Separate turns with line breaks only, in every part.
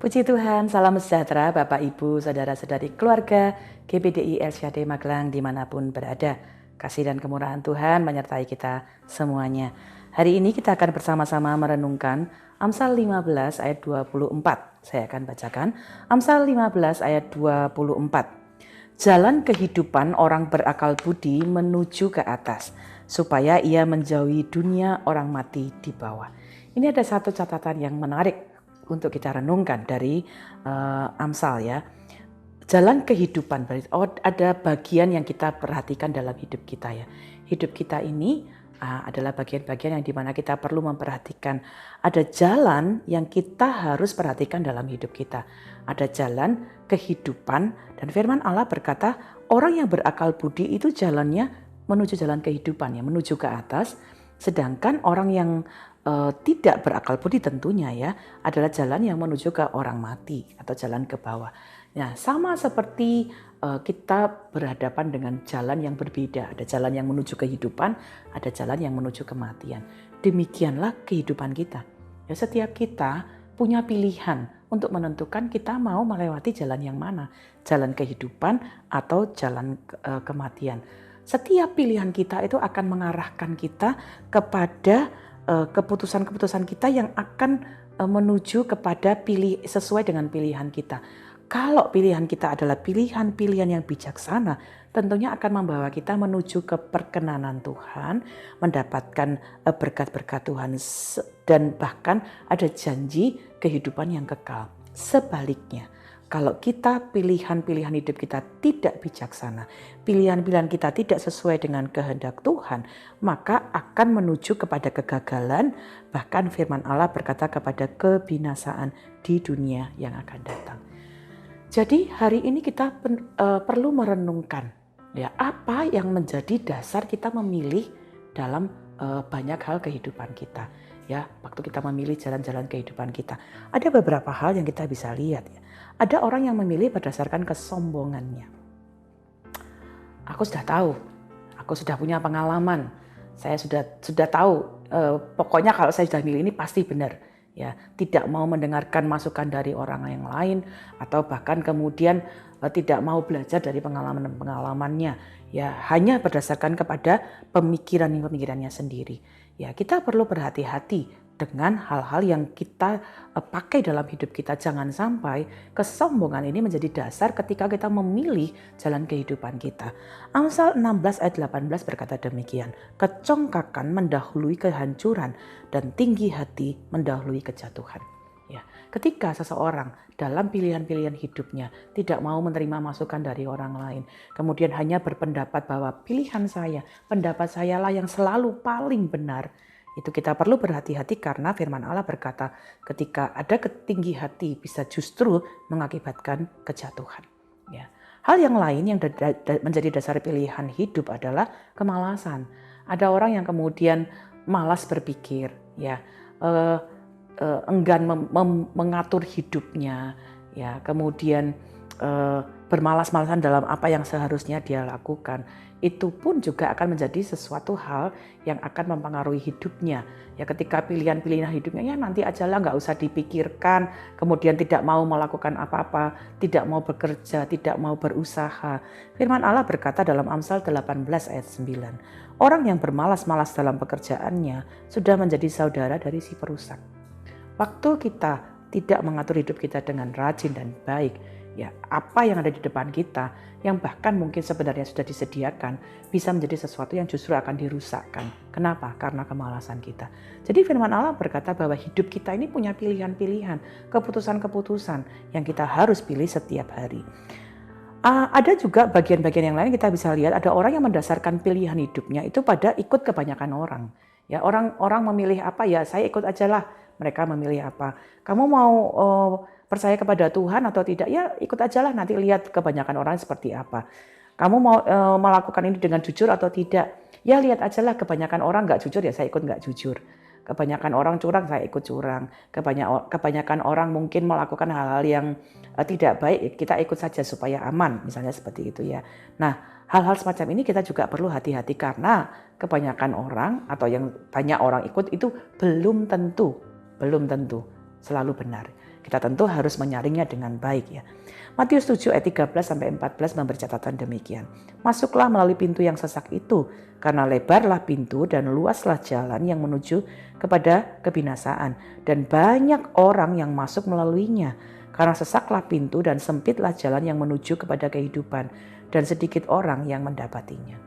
Puji Tuhan, salam sejahtera Bapak Ibu, Saudara-saudari keluarga GBDI LCAD Magelang dimanapun berada. Kasih dan kemurahan Tuhan menyertai kita semuanya. Hari ini kita akan bersama-sama merenungkan Amsal 15 ayat 24. Saya akan bacakan Amsal 15 ayat 24. Jalan kehidupan orang berakal budi menuju ke atas, supaya ia menjauhi dunia orang mati di bawah. Ini ada satu catatan yang menarik untuk kita renungkan dari Amsal ya. Jalan kehidupan, ada bagian yang kita perhatikan dalam hidup kita ya. Hidup kita ini adalah bagian-bagian yang dimana kita perlu memperhatikan. Ada jalan yang kita harus perhatikan dalam hidup kita. Ada jalan kehidupan dan firman Allah berkata orang yang berakal budi itu jalannya menuju jalan kehidupan ya, menuju ke atas. Sedangkan orang yang tidak berakal budi tentunya ya adalah jalan yang menuju ke orang mati atau jalan ke bawah. Nah, sama seperti kita berhadapan dengan jalan yang berbeda. Ada jalan yang menuju kehidupan, ada jalan yang menuju kematian. Demikianlah kehidupan kita. Ya, setiap kita punya pilihan untuk menentukan kita mau melewati jalan yang mana, jalan kehidupan atau jalan kematian. Setiap pilihan kita itu akan mengarahkan kita kepada keputusan-keputusan kita yang akan menuju kepada sesuai dengan pilihan kita. Kalau pilihan kita adalah pilihan-pilihan yang bijaksana, tentunya akan membawa kita menuju ke perkenanan Tuhan, mendapatkan berkat-berkat Tuhan, dan bahkan ada janji kehidupan yang kekal. Sebaliknya, kalau kita pilihan-pilihan hidup kita tidak bijaksana, pilihan-pilihan kita tidak sesuai dengan kehendak Tuhan, maka akan menuju kepada kegagalan, bahkan firman Allah berkata kepada kebinasaan di dunia yang akan datang. Jadi hari ini kita perlu merenungkan ya apa yang menjadi dasar kita memilih dalam banyak hal kehidupan kita. Ya, waktu kita memilih jalan-jalan kehidupan kita, ada beberapa hal yang kita bisa lihat ya. Ada orang yang memilih berdasarkan kesombongannya. Aku sudah tahu, aku sudah punya pengalaman, saya sudah tahu. Pokoknya kalau saya sudah milih ini pasti benar. Ya, tidak mau mendengarkan masukan dari orang yang lain atau bahkan kemudian tidak mau belajar dari pengalaman-pengalamannya. Ya, hanya berdasarkan kepada pemikirannya sendiri. Ya, kita perlu berhati-hati dengan hal-hal yang kita pakai dalam hidup kita. Jangan sampai kesombongan ini menjadi dasar ketika kita memilih jalan kehidupan kita. Amsal 16 ayat 18 berkata demikian. Kecongkakan mendahului kehancuran dan tinggi hati mendahului kejatuhan. Ya, ketika seseorang dalam pilihan-pilihan hidupnya tidak mau menerima masukan dari orang lain, kemudian hanya berpendapat bahwa pilihan saya, pendapat saya lah yang selalu paling benar, itu kita perlu berhati-hati karena firman Allah berkata ketika ada ketinggi hati bisa justru mengakibatkan kejatuhan. Ya. Hal yang lain yang menjadi dasar pilihan hidup adalah kemalasan. Ada orang yang kemudian malas berpikir, ya, enggan mengatur hidupnya, ya, kemudian bermalas-malasan dalam apa yang seharusnya dia lakukan. Itu pun juga akan menjadi sesuatu hal yang akan mempengaruhi hidupnya. Ya, ketika pilihan-pilihan hidupnya ya nanti ajalah, nggak usah dipikirkan, kemudian tidak mau melakukan apa-apa, tidak mau bekerja, tidak mau berusaha. Firman Allah berkata dalam Amsal 18 ayat 9, orang yang bermalas-malas dalam pekerjaannya sudah menjadi saudara dari si perusak. Waktu kita tidak mengatur hidup kita dengan rajin dan baik, ya apa yang ada di depan kita, yang bahkan mungkin sebenarnya sudah disediakan, bisa menjadi sesuatu yang justru akan dirusakkan. Kenapa? Karena kemalasan kita. Jadi firman Allah berkata bahwa hidup kita ini punya pilihan-pilihan, keputusan-keputusan yang kita harus pilih setiap hari. Ada juga bagian-bagian yang lain kita bisa lihat, ada orang yang mendasarkan pilihan hidupnya itu pada ikut kebanyakan orang. Ya, orang memilih apa ya saya ikut aja lah. Mereka memilih apa. Kamu mau percaya kepada Tuhan atau tidak? Ya ikut aja lah, nanti lihat kebanyakan orang seperti apa. Kamu mau melakukan ini dengan jujur atau tidak? Ya lihat aja lah, kebanyakan orang nggak jujur ya saya ikut nggak jujur. Kebanyakan orang curang saya ikut curang. Kebanyakan orang mungkin melakukan hal-hal yang tidak baik, kita ikut saja supaya aman, misalnya seperti itu ya. Nah, hal-hal semacam ini kita juga perlu hati-hati karena kebanyakan orang atau yang banyak orang ikut itu belum tentu selalu benar. Kita tentu harus menyaringnya dengan baik ya. Matius 7 ayat 13-14 memberi catatan demikian. Masuklah melalui pintu yang sesak itu, karena lebarlah pintu dan luaslah jalan yang menuju kepada kebinasaan. Dan banyak orang yang masuk melaluinya. Karena sesaklah pintu dan sempitlah jalan yang menuju kepada kehidupan. Dan sedikit orang yang mendapatinya.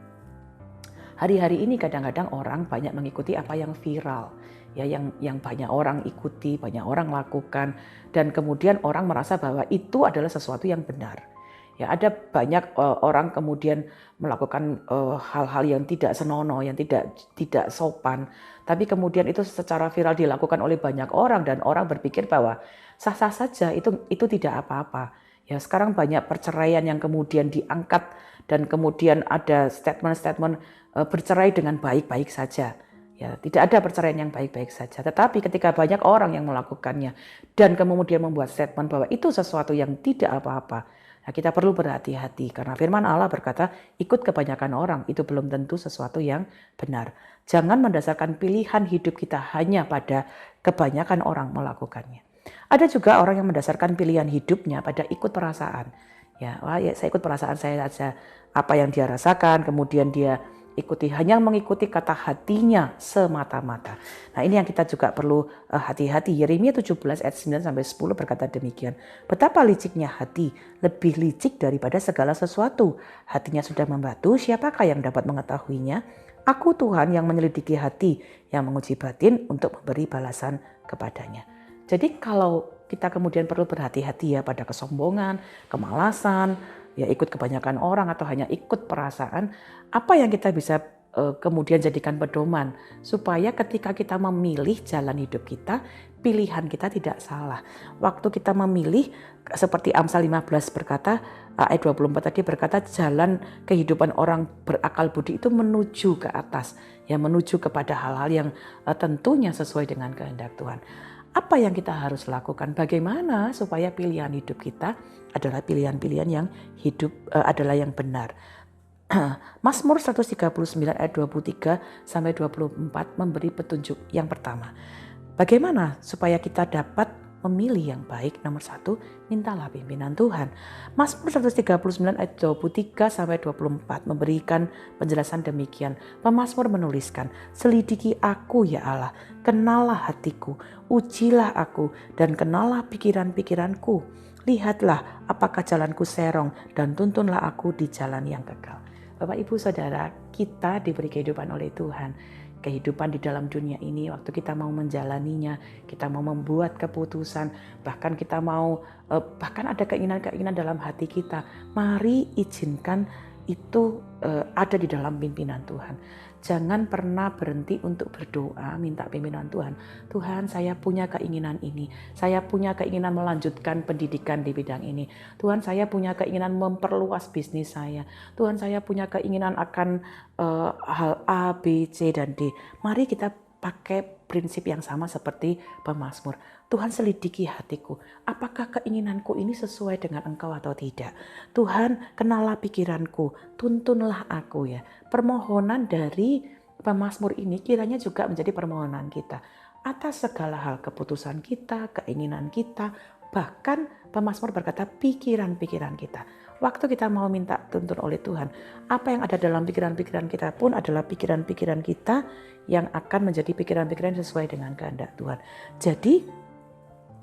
Hari-hari ini kadang-kadang orang banyak mengikuti apa yang viral. Ya, yang banyak orang ikuti, banyak orang lakukan, dan kemudian orang merasa bahwa itu adalah sesuatu yang benar. Ya, ada banyak orang kemudian melakukan hal-hal yang tidak senonoh, yang tidak sopan, tapi kemudian itu secara viral dilakukan oleh banyak orang dan orang berpikir bahwa sah-sah saja, itu tidak apa-apa. Ya, sekarang banyak perceraian yang kemudian diangkat dan kemudian ada statement-statement bercerai dengan baik-baik saja. Ya, tidak ada perceraian yang baik-baik saja. Tetapi ketika banyak orang yang melakukannya dan kemudian membuat statement bahwa itu sesuatu yang tidak apa-apa, nah kita perlu berhati-hati karena firman Allah berkata, ikut kebanyakan orang itu belum tentu sesuatu yang benar. Jangan mendasarkan pilihan hidup kita hanya pada kebanyakan orang melakukannya. Ada juga orang yang mendasarkan pilihan hidupnya pada ikut perasaan. Ya, saya ikut perasaan saya saja, apa yang dia rasakan, kemudian dia hanya mengikuti kata hatinya semata-mata. Nah, ini yang kita juga perlu hati-hati. Yeremia 17 ayat 9-10 berkata demikian. Betapa liciknya hati, lebih licik daripada segala sesuatu. Hatinya sudah membatu, siapakah yang dapat mengetahuinya? Aku Tuhan yang menyelidiki hati, yang menguji batin untuk memberi balasan kepadanya. Jadi kalau kita kemudian perlu berhati-hati ya pada kesombongan, kemalasan, ya ikut kebanyakan orang atau hanya ikut perasaan, apa yang kita bisa kemudian jadikan pedoman supaya ketika kita memilih jalan hidup kita, pilihan kita tidak salah. Waktu kita memilih seperti Amsal 15 berkata, ayat 24 tadi berkata jalan kehidupan orang berakal budi itu menuju ke atas, ya menuju kepada hal-hal yang tentunya sesuai dengan kehendak Tuhan. Apa yang kita harus lakukan? Bagaimana supaya pilihan hidup kita adalah pilihan-pilihan yang hidup adalah yang benar. Mazmur 139 ayat 23-24 memberi petunjuk yang pertama. Bagaimana supaya kita dapat memilih yang baik? Nomor 1, mintalah pimpinan Tuhan. Mazmur 139 ayat 23-24 memberikan penjelasan demikian. Pemazmur menuliskan, selidiki aku ya Allah, kenalah hatiku, ujilah aku dan kenalah pikiran-pikiranku. Lihatlah apakah jalanku serong dan tuntunlah aku di jalan yang kekal. Bapak Ibu Saudara, kita diberi kehidupan oleh Tuhan. Kehidupan di dalam dunia ini, waktu kita mau menjalaninya, kita mau membuat keputusan, bahkan kita mau, bahkan ada keinginan-keinginan dalam hati kita, mari izinkan itu ada di dalam pimpinan Tuhan. Jangan pernah berhenti untuk berdoa, minta pimpinan Tuhan. Tuhan, saya punya keinginan ini. Saya punya keinginan melanjutkan pendidikan di bidang ini. Tuhan, saya punya keinginan memperluas bisnis saya. Tuhan, saya punya keinginan akan hal A, B, C, dan D. Mari kita pakai prinsip yang sama seperti pemazmur. Tuhan, selidiki hatiku. Apakah keinginanku ini sesuai dengan Engkau atau tidak? Tuhan, kenalah pikiranku. Tuntunlah aku ya. Permohonan dari pemazmur ini kiranya juga menjadi permohonan kita. Atas segala hal keputusan kita, keinginan kita, bahkan pemazmur berkata pikiran-pikiran kita. Waktu kita mau minta tuntun oleh Tuhan, apa yang ada dalam pikiran-pikiran kita pun adalah pikiran-pikiran kita yang akan menjadi pikiran-pikiran sesuai dengan kehendak Tuhan. Jadi,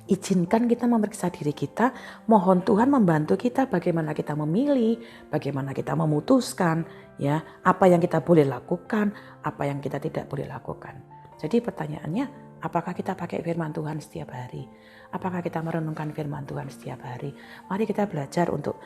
izinkan kita memeriksa diri kita, mohon Tuhan membantu kita bagaimana kita memilih, bagaimana kita memutuskan, ya, apa yang kita boleh lakukan, apa yang kita tidak boleh lakukan. Jadi pertanyaannya, apakah kita pakai firman Tuhan setiap hari? Apakah kita merenungkan firman Tuhan setiap hari? Mari kita belajar untuk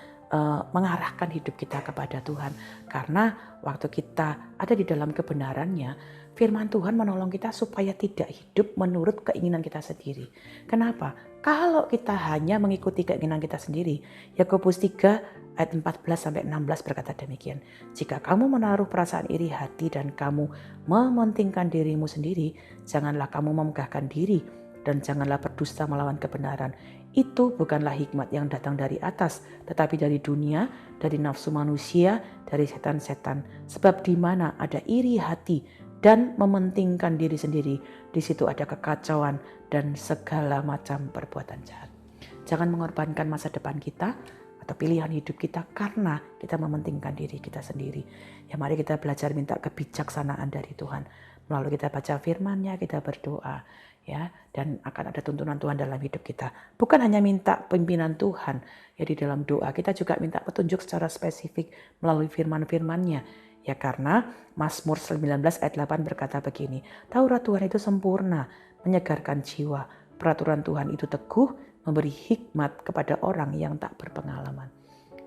mengarahkan hidup kita kepada Tuhan. Karena waktu kita ada di dalam kebenarannya, firman Tuhan menolong kita supaya tidak hidup menurut keinginan kita sendiri. Kenapa? Kalau kita hanya mengikuti keinginan kita sendiri, Yakobus 3 ayat 14-16 berkata demikian. Jika kamu menaruh perasaan iri hati dan kamu mementingkan dirimu sendiri, janganlah kamu memegahkan diri dan janganlah berdusta melawan kebenaran. Itu bukanlah hikmat yang datang dari atas, tetapi dari dunia, dari nafsu manusia, dari setan-setan. Sebab di mana ada iri hati dan mementingkan diri sendiri, di situ ada kekacauan dan segala macam perbuatan jahat. Jangan mengorbankan masa depan kita atau pilihan hidup kita karena kita mementingkan diri kita sendiri. Ya mari kita belajar minta kebijaksanaan dari Tuhan. Melalui kita baca firman-Nya, kita berdoa, ya, dan akan ada tuntunan Tuhan dalam hidup kita. Bukan hanya minta pimpinan Tuhan, ya di dalam doa kita juga minta petunjuk secara spesifik melalui firman-firman-Nya. Ya karena Mazmur 19 ayat 8 berkata begini, Taurat Tuhan itu sempurna, menyegarkan jiwa. Peraturan Tuhan itu teguh, memberi hikmat kepada orang yang tak berpengalaman.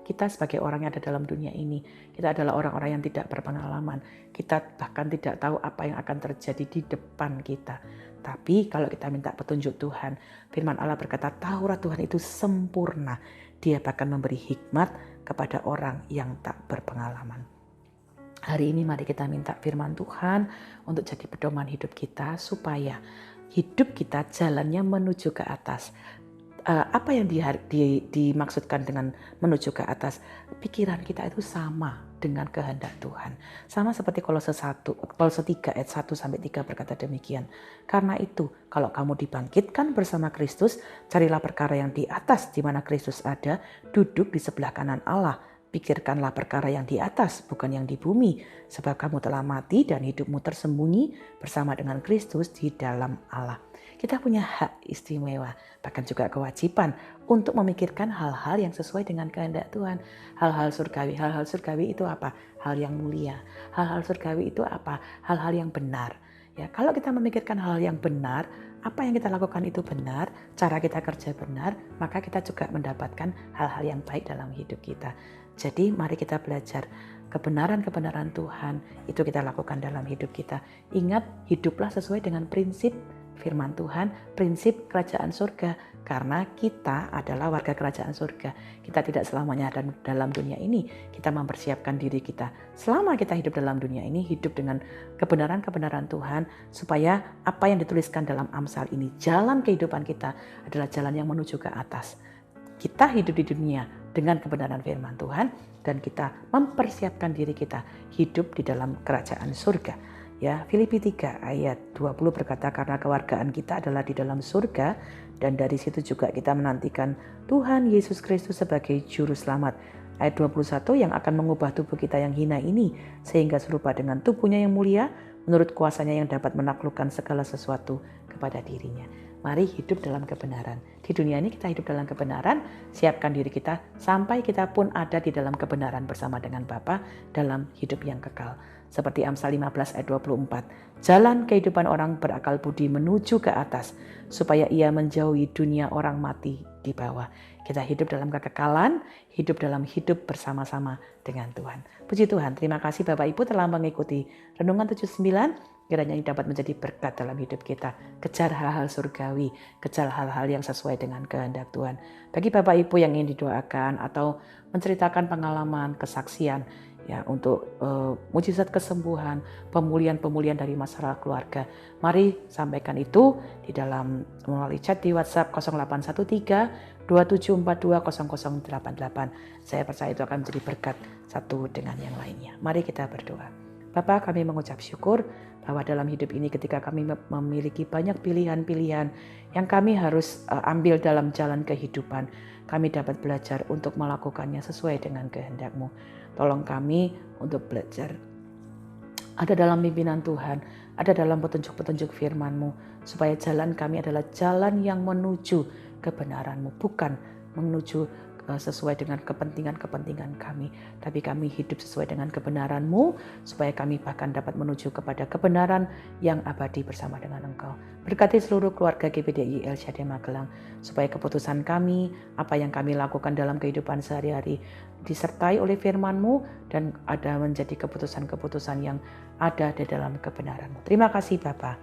Kita sebagai orang yang ada dalam dunia ini, kita adalah orang-orang yang tidak berpengalaman. Kita bahkan tidak tahu apa yang akan terjadi di depan kita. Tapi kalau kita minta petunjuk Tuhan, firman Allah berkata, Taurat Tuhan itu sempurna. Dia bahkan memberi hikmat kepada orang yang tak berpengalaman. Hari ini mari kita minta firman Tuhan untuk jadi pedoman hidup kita supaya hidup kita jalannya menuju ke atas. Apa yang dimaksudkan dengan menuju ke atas? Pikiran kita itu sama dengan kehendak Tuhan. Sama seperti Kolose 3 ayat 1 sampai 3 berkata demikian. Karena itu, kalau kamu dibangkitkan bersama Kristus, carilah perkara yang di atas di mana Kristus ada, duduk di sebelah kanan Allah. Pikirkanlah perkara yang di atas, bukan yang di bumi, sebab kamu telah mati dan hidupmu tersembunyi bersama dengan Kristus di dalam Allah. Kita punya hak istimewa, bahkan juga kewajiban untuk memikirkan hal-hal yang sesuai dengan kehendak Tuhan. Hal-hal surgawi. Hal-hal surgawi itu apa? Hal yang mulia. Hal-hal surgawi itu apa? Hal-hal yang benar. Ya, kalau kita memikirkan hal yang benar, apa yang kita lakukan itu benar, cara kita kerja benar, maka kita juga mendapatkan hal-hal yang baik dalam hidup kita. Jadi mari kita belajar kebenaran-kebenaran Tuhan, itu kita lakukan dalam hidup kita. Ingat, hiduplah sesuai dengan prinsip firman Tuhan, prinsip kerajaan surga, karena kita adalah warga kerajaan surga. Kita tidak selamanya ada dalam dunia ini, kita mempersiapkan diri kita. Selama kita hidup dalam dunia ini, hidup dengan kebenaran-kebenaran Tuhan, supaya apa yang dituliskan dalam Amsal ini, jalan kehidupan kita adalah jalan yang menuju ke atas. Kita hidup di dunia dengan kebenaran firman Tuhan, dan kita mempersiapkan diri kita hidup di dalam kerajaan surga. Ya, Filipi 3 ayat 20 berkata, karena kewargaan kita adalah di dalam surga, dan dari situ juga kita menantikan Tuhan Yesus Kristus sebagai juru selamat. Ayat 21, yang akan mengubah tubuh kita yang hina ini sehingga serupa dengan tubuhnya yang mulia, menurut kuasanya yang dapat menaklukkan segala sesuatu kepada dirinya. Mari hidup dalam kebenaran. Di dunia ini kita hidup dalam kebenaran, siapkan diri kita sampai kita pun ada di dalam kebenaran bersama dengan Bapa dalam hidup yang kekal. Seperti Amsal 15 ayat 24. Jalan kehidupan orang berakal budi menuju ke atas, supaya ia menjauhi dunia orang mati di bawah. Kita hidup dalam kekekalan, hidup dalam hidup bersama-sama dengan Tuhan. Puji Tuhan, terima kasih Bapak Ibu telah mengikuti Renungan 79. Kiranya ini dapat menjadi berkat dalam hidup kita. Kejar hal-hal surgawi, kejar hal-hal yang sesuai dengan kehendak Tuhan. Bagi Bapak Ibu yang ingin didoakan atau menceritakan pengalaman, kesaksian, ya untuk mujizat kesembuhan, pemulihan dari masalah keluarga, mari sampaikan itu di dalam melalui chat di WhatsApp 0813 2742 0088. Saya percaya itu akan menjadi berkat satu dengan yang lainnya. Mari kita berdoa. Bapa, kami mengucap syukur bahwa dalam hidup ini ketika kami memiliki banyak pilihan-pilihan yang kami harus ambil dalam jalan kehidupan, kami dapat belajar untuk melakukannya sesuai dengan kehendak-Mu. Tolong kami untuk belajar ada dalam pimpinan Tuhan, ada dalam petunjuk-petunjuk firman-Mu, supaya jalan kami adalah jalan yang menuju kebenaran-Mu, bukan menuju sesuai dengan kepentingan-kepentingan kami, tapi kami hidup sesuai dengan kebenaran-Mu, supaya kami bahkan dapat menuju kepada kebenaran yang abadi bersama dengan Engkau. Berkati seluruh keluarga GBDI El Shaddai Magelang, supaya keputusan kami, apa yang kami lakukan dalam kehidupan sehari-hari, disertai oleh firman-Mu dan ada menjadi keputusan-keputusan yang ada di dalam kebenaran-Mu. Terima kasih Bapa.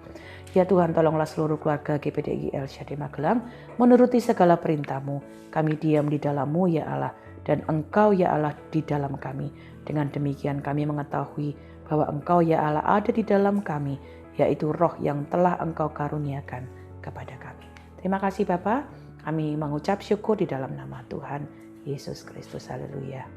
Ya Tuhan, tolonglah seluruh keluarga GBDI El Shaddai Magelang menuruti segala perintah-Mu. Kami diam di dalam-Mu ya Allah, dan Engkau ya Allah di dalam kami. Dengan demikian kami mengetahui bahwa Engkau ya Allah ada di dalam kami, yaitu roh yang telah Engkau karuniakan kepada kami. Terima kasih Bapa. Kami mengucap syukur di dalam nama Tuhan Yesus Kristus. Haleluya.